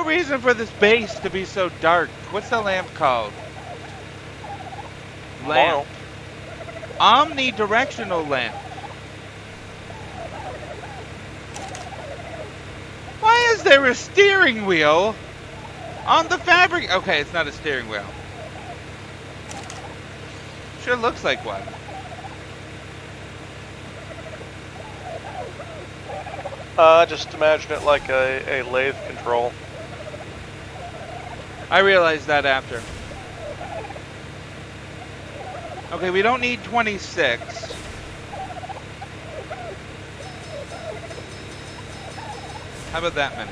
no reason for this base to be so dark. What's the lamp called? Lamp. Omnidirectional lamp. Why is there a steering wheel on the fabric? Okay, it's not a steering wheel. Sure looks like one. Just imagine it like a lathe control. I realized that after. Okay, we don't need 26. How about that many?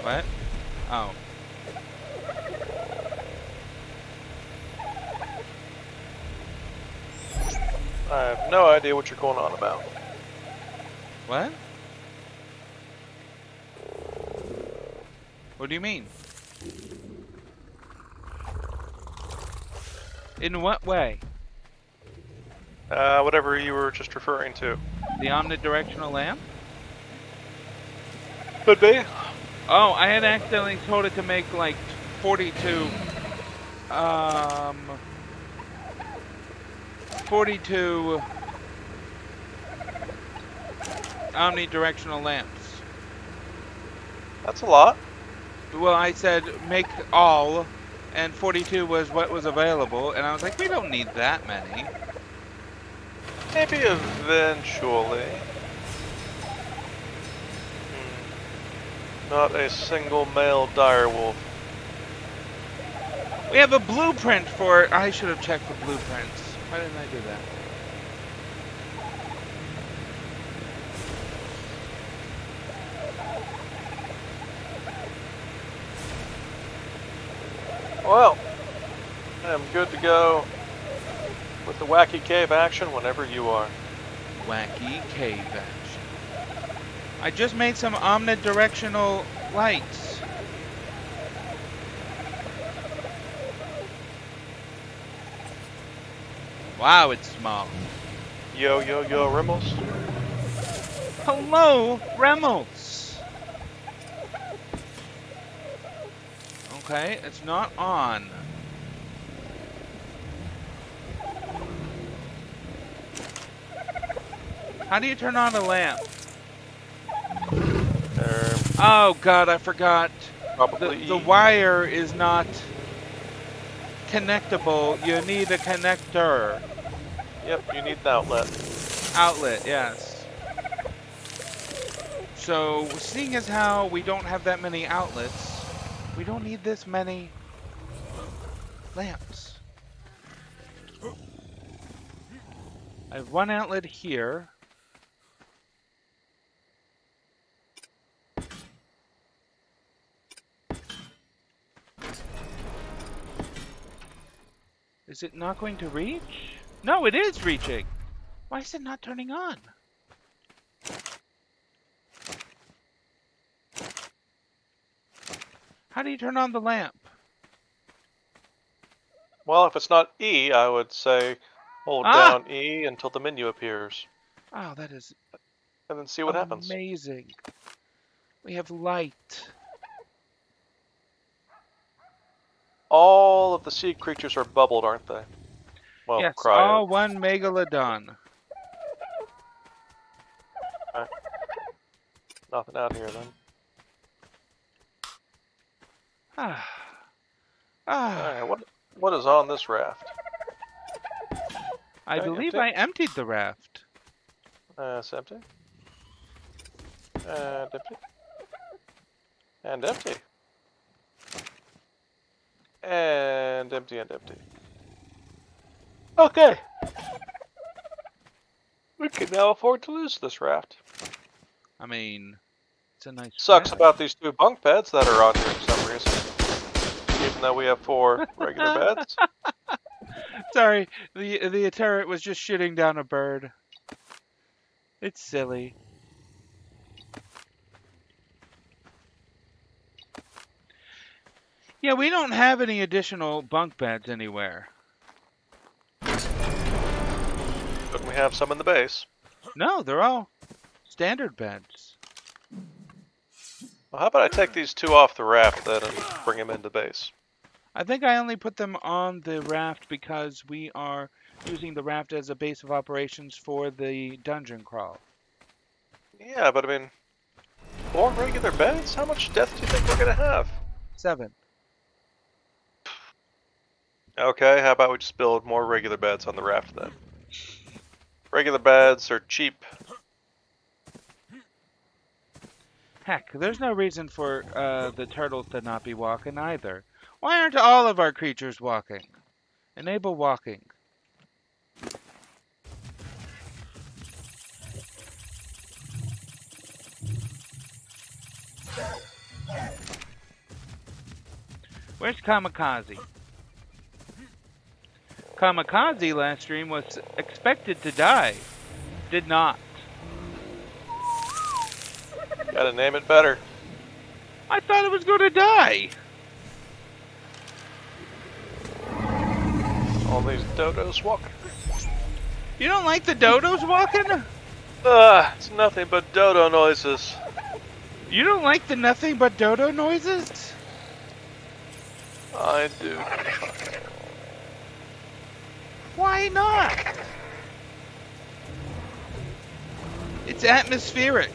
What? Oh. I have no idea what you're going on about. What? What do you mean? In what way? Whatever you were just referring to. The omnidirectional lamp? Could be. Oh, I had accidentally told it to make like 42 42 omnidirectional lamps. That's a lot. Well, I said make all, and 42 was what was available, and I was like, we don't need that many. Maybe eventually. Not a single male direwolf. We have a blueprint for... I should have checked for blueprints. Why didn't I do that? Well, I'm good to go with the wacky cave action whenever you are. Wacky cave action. I just made some omnidirectional lights. Wow, it's small. Yo, Rimmels. Hello, Remmels. Okay, it's not on. How do you turn on a lamp? Oh god, I forgot. Probably the wire is not connectable. You need a connector. Yep, you need the outlet. Outlet, yes. So, seeing as how we don't have that many outlets, we don't need this many lamps. I have one outlet here. Is it not going to reach? No, it is reaching. Why is it not turning on? How do you turn on the lamp? Well, if it's not E, I would say hold down E until the menu appears. Oh, that is and then see what happens. Amazing. We have light. All of the sea creatures are bubbled, aren't they? Well, yes, cryo. all one megalodon. Okay. Nothing out here then. Alright, what is on this raft? I believe I emptied the raft. It's empty. And empty. And empty. And empty and empty. Okay. We can now afford to lose this raft. I mean, it's a nice Sucks raft. about these two bunk beds that are on here for some reason. Even though we have 4 regular beds. Sorry, the turret was just shooting down a bird. It's silly. Yeah, we don't have any additional bunk beds anywhere. we have some in the base. No, they're all standard beds. Well, how about I take these 2 off the raft then and bring them into base? I think I only put them on the raft because we are using the raft as a base of operations for the dungeon crawl. Yeah, but I mean, 4 regular beds? How much death do you think we're gonna have? 7. Okay, how about we just build more regular beds on the raft then? Regular beds are cheap. Heck, there's no reason for the turtles to not be walking either. Why aren't all of our creatures walking? Enable walking. Where's Kamikaze? Kamikaze last stream was expected to die. Did not. Gotta name it better. I thought it was going to die. All these dodos walking. You don't like the dodos walking? It's nothing but dodo noises. You don't like the nothing but dodo noises? I do. Why not? It's atmospheric.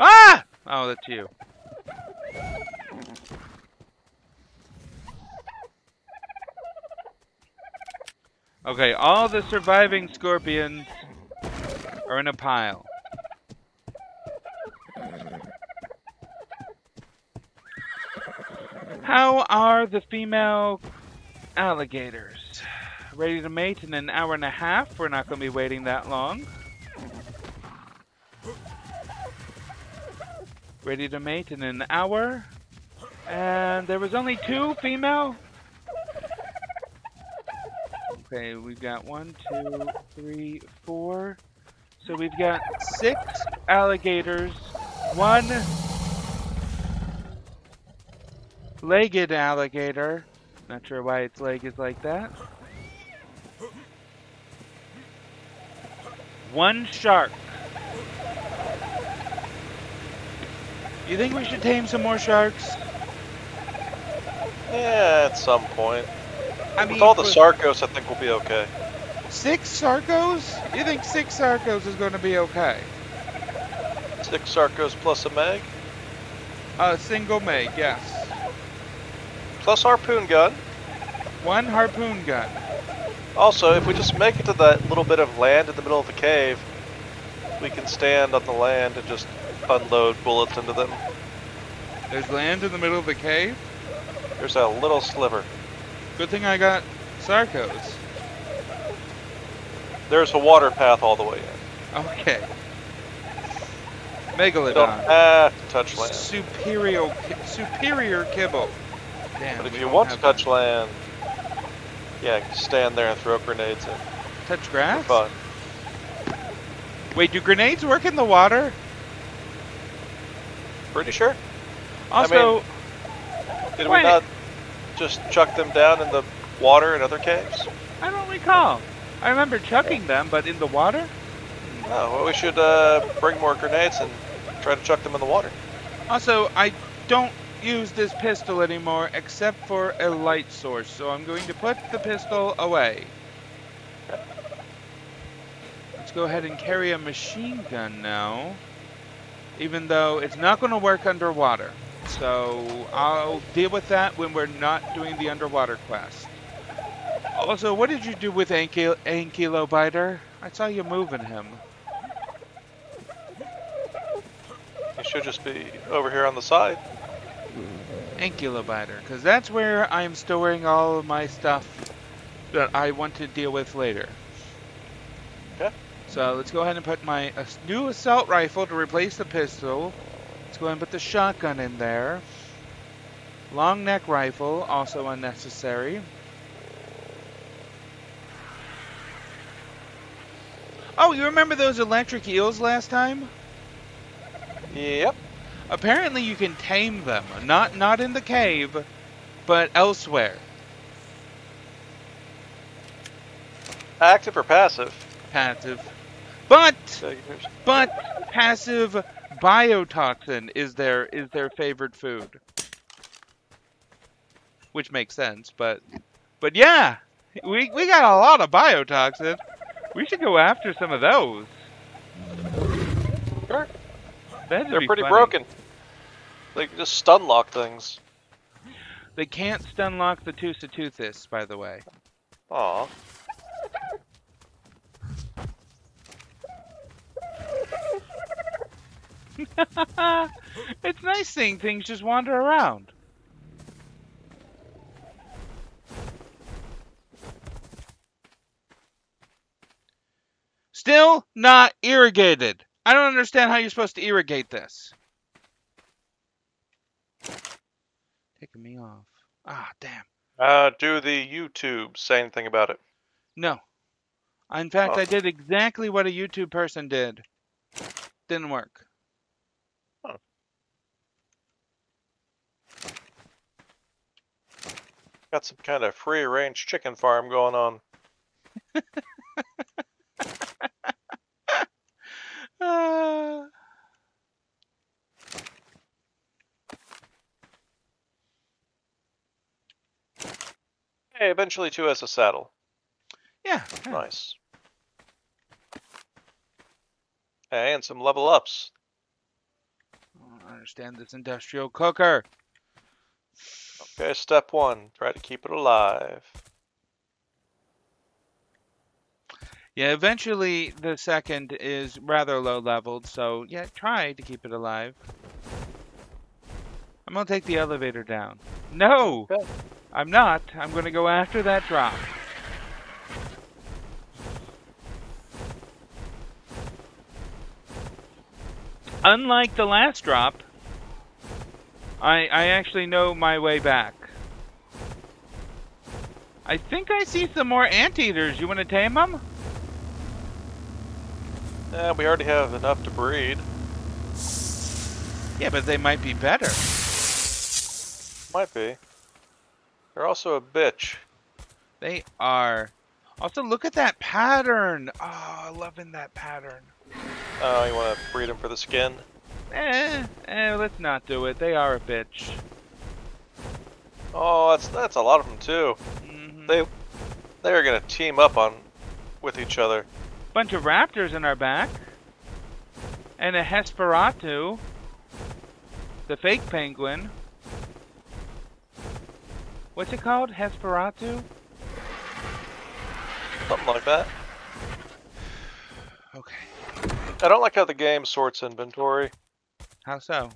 Ah! Oh, that's you. Okay, all the surviving scorpions are in a pile. How are the female alligators? Ready to mate in an hour and a half? We're not going to be waiting that long. Ready to mate in an hour. And there was only 2 female. Okay, we've got 1, 2, 3, 4. So we've got 6 alligators, 1 legged alligator. Not sure why its leg is like that. 1 shark. You think we should tame some more sharks? Yeah, at some point. I mean, with all the Sarcos, I think we'll be okay. 6 Sarcos? You think 6 Sarcos is going to be okay? 6 Sarcos plus a Meg? A single Meg, yes. Plus harpoon gun. 1 harpoon gun. Also, if we just make it to that little bit of land in the middle of the cave, we can stand on the land and just unload bullets into them. There's land in the middle of the cave? There's a little sliver. Good thing I got Sarcos. There's a water path all the way in. Okay. You don't Megalodon. have to touch land. Superior kibble. Damn, But if we you don't want to have touch land, yeah, stand there and throw grenades in. touch grass? Fun. Wait, do grenades work in the water? Pretty sure. Also, Did we not just chuck them down in the water in other caves? I don't recall. I remember chucking them, but in the water? Oh, well, we should bring more grenades and try to chuck them in the water. Also, I don't use this pistol anymore except for a light source, so I'm going to put the pistol away. Let's go ahead and carry a machine gun now, even though it's not going to work underwater. So I'll deal with that when we're not doing the underwater quest. Also, what did you do with Ankylobiter? I saw you moving him. He should just be over here on the side. Ankylobiter, because that's where I'm storing all of my stuff that I want to deal with later. Okay. So let's go ahead and put my new assault rifle to replace the pistol Let's go ahead and put the shotgun in there. Long neck rifle, also unnecessary. Oh, you remember those electric eels last time? Yep. Apparently you can tame them. Not in the cave, but elsewhere. Active or passive? Passive. But passive biotoxin is their favorite food. Which makes sense, but yeah, we got a lot of biotoxin. We should go after some of those. Sure. That'd They're be pretty funny. broken. They can just stun lock things. They can't stun lock the Tusatoothis, by the way. Aw. It's nice seeing things just wander around. Still not irrigated. I don't understand how you're supposed to irrigate this. Taking me off. Ah, damn. Do the YouTube say anything about it? No. In fact, Oh. I did exactly what a YouTube person did. Didn't work. Huh. Got some kind of free-range chicken farm going on. Hey, eventually 2 has a saddle. Yeah. Nice. Hey, and some level ups. I don't understand this industrial cooker. Okay, step 1. Try to keep it alive. Yeah, eventually the second is rather low leveled, so yeah, try to keep it alive. I'm gonna take the elevator down. No! Okay. I'm not. I'm gonna go after that drop. Unlike the last drop, I actually know my way back. I think I see some more anteaters. You want to tame them? Yeah, we already have enough to breed. Yeah, but they might be better. Might be. They're also a bitch. They are. Also, look at that pattern. Oh, loving that pattern. Oh, you want to breed them for the skin? Let's not do it. They are a bitch. Oh, that's a lot of them too. Mm-hmm. They are gonna team up with each other. Bunch of raptors in our back. And a Hesperatu. The fake penguin. What's it called? Hesperatu? Something like that. Okay. I don't like how the game sorts inventory. How so?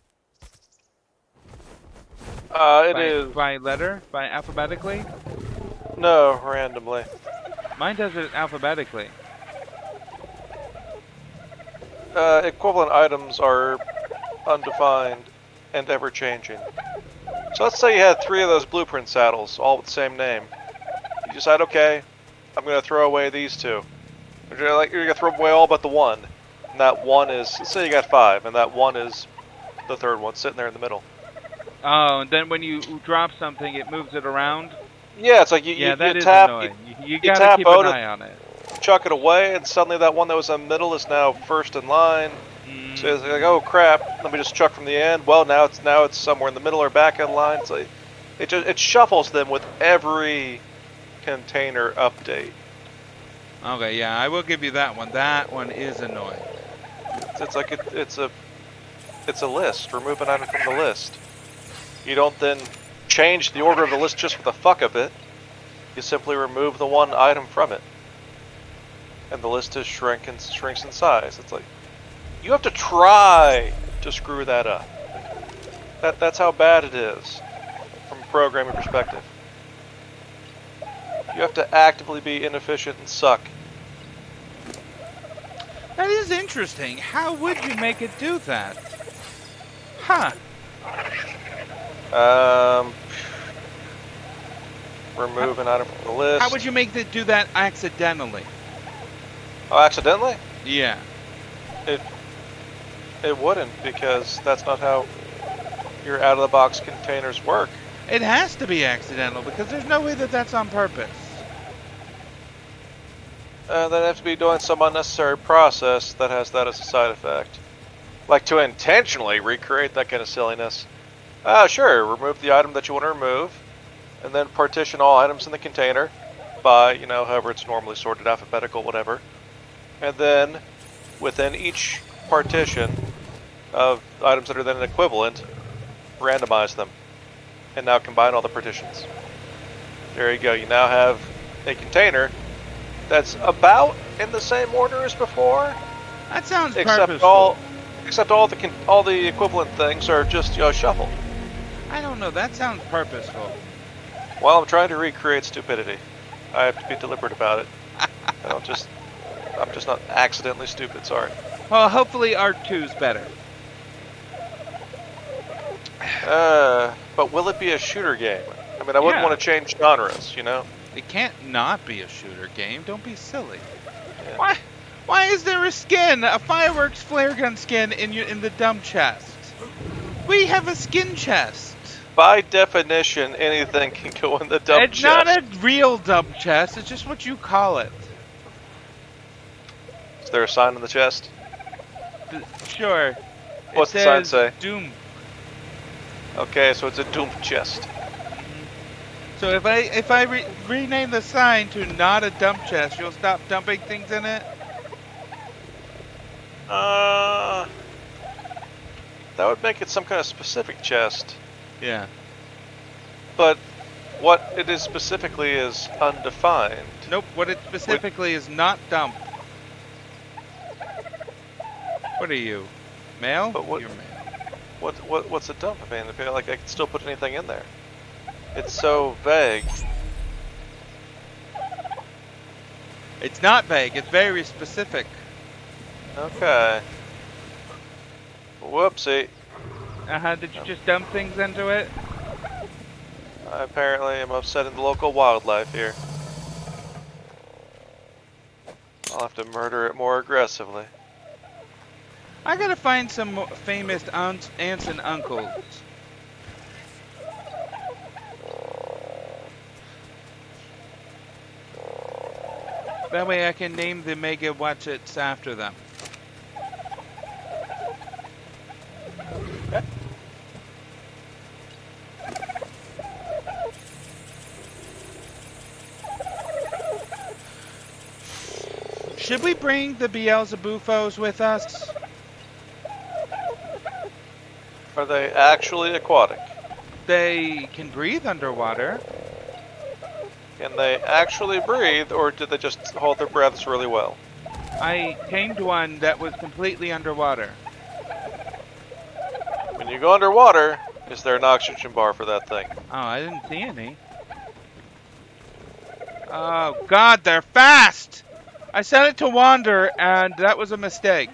It is By letter? By alphabetically? no, randomly. Mine does it alphabetically. Equivalent items are undefined and ever-changing. So let's say you had 3 of those blueprint saddles, all with the same name. You decide, okay, I'm going to throw away these 2. You're going to throw away all but the one. And that one is, let's say you got 5, and that one is the 3rd one sitting there in the middle. Oh, and then when you drop something, it moves it around? Yeah, it's like you tap, annoying. You tap gotta keep an O eye on it. chuck it away, and suddenly that one that was in the middle is now first in line. So it's like, oh crap, let me just chuck from the end. Well, now it's somewhere in the middle or back in line. It's like, it shuffles them with every container update. Okay, yeah, I will give you that one. That one is annoying. It's like it's a list. Remove an item from the list. You don't then change the order of the list just for the fuck of it. You simply remove the one item from it, and the list is shrinks in size. It's like you have to try to screw that up. That's how bad it is from a programming perspective. You have to actively be inefficient and suck. That is interesting. How would you make it do that? Huh. Remove an item from the list. How would you make it do that accidentally? Oh, accidentally? Yeah. It wouldn't, because that's not how your out-of-the-box containers work. It has to be accidental because there's no way that that's on purpose. They'd have to be doing some unnecessary process that has that as a side effect. Like to intentionally recreate that kind of silliness. Sure, remove the item that you want to remove, and then partition all items in the container by, you know, however it's normally sorted, alphabetical, whatever. And then, within each partition of items that are then equivalent, randomize them. And now combine all the partitions. There you go, you now have a container that's about in the same order as before. That sounds except purposeful. Except all the equivalent things are just, you know, shuffled. I don't know, that sounds purposeful. Well, I'm trying to recreate stupidity. I have to be deliberate about it. I'm just not accidentally stupid, sorry. Well, hopefully R2's better. But will it be a shooter game? I mean, I wouldn't want to change genres, you know? It can't not be a shooter game, don't be silly. Yeah. Why is there a skin, a fireworks flare gun skin in the dump chest? We have a skin chest. By definition, anything can go in the dump chest. It's not a real dump chest, it's just what you call it. Is there a sign on the chest? Sure. What's the sign say? Doom. Okay, so it's a doom chest. So if I rename the sign to not a dump chest, you'll stop dumping things in it? That would make it some kind of specific chest. Yeah. But what it is specifically is undefined. Nope, what it specifically is not dump. What are you? Male? But what, You're male. What's a dump? I mean, I feel like I can still put anything in there. It's so vague. It's not vague, it's very specific. Okay. Whoopsie. Did you just dump things into it? I apparently am upsetting the local wildlife here. I'll have to murder it more aggressively. I gotta find some famous aunts and uncles. That way I can name the Mega Watchets after them. Should we bring the Beelzebufos with us? Are they actually aquatic? They can breathe underwater. Can they actually breathe, or do they just hold their breaths really well? I tamed one that was completely underwater. When you go underwater, is there an oxygen bar for that thing? Oh, I didn't see any. Oh God, they're fast! I set it to wander, and that was a mistake.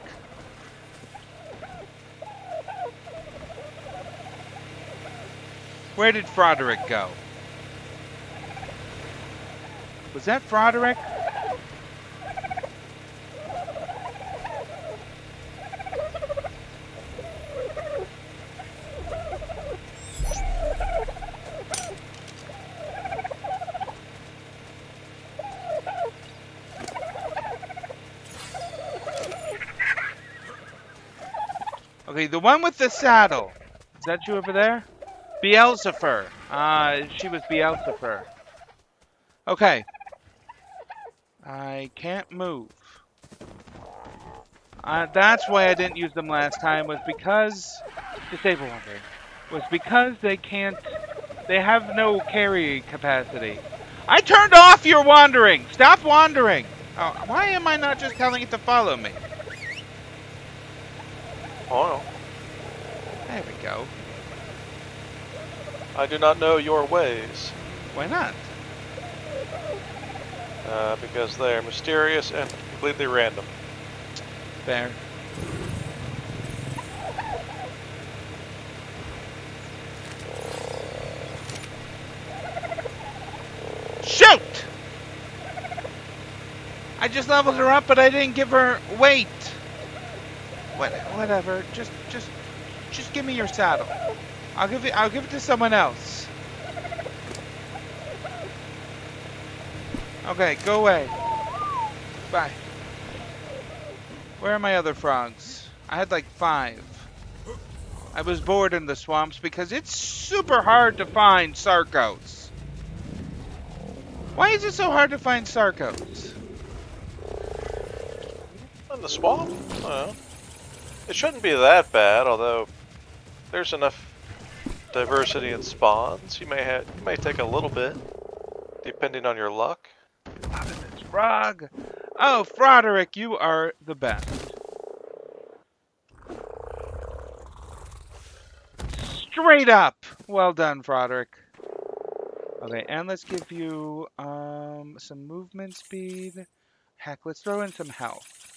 Where did Froderick go? Was that Froderick? Okay, the one with the saddle. Is that you over there? Beelzebub. She was Beelzebub. Okay. I can't move. That's why I didn't use them last time, was because... Disable wandering. Was because they can't... They have no carry capacity. I turned off your wandering! Stop wandering! Oh, why am I not just telling it to follow me? Oh no. There we go. I do not know your ways. Why not? Because they are mysterious and completely random. There. Shoot! I just leveled her up, but I didn't give her weight. Whatever. Just give me your saddle. I'll give it to someone else. Okay, go away. Bye. Where are my other frogs? I had like 5. I was bored in the swamps because it's super hard to find Sarcos. Why is it so hard to find Sarcos? In the swamp? Well, it shouldn't be that bad, although there's enough diversity in spawns. You may take a little bit, depending on your luck. Frog. Oh, Froderick, you are the best. Straight up. Well done, Froderick. Okay, and let's give you some movement speed. Heck, let's throw in some health.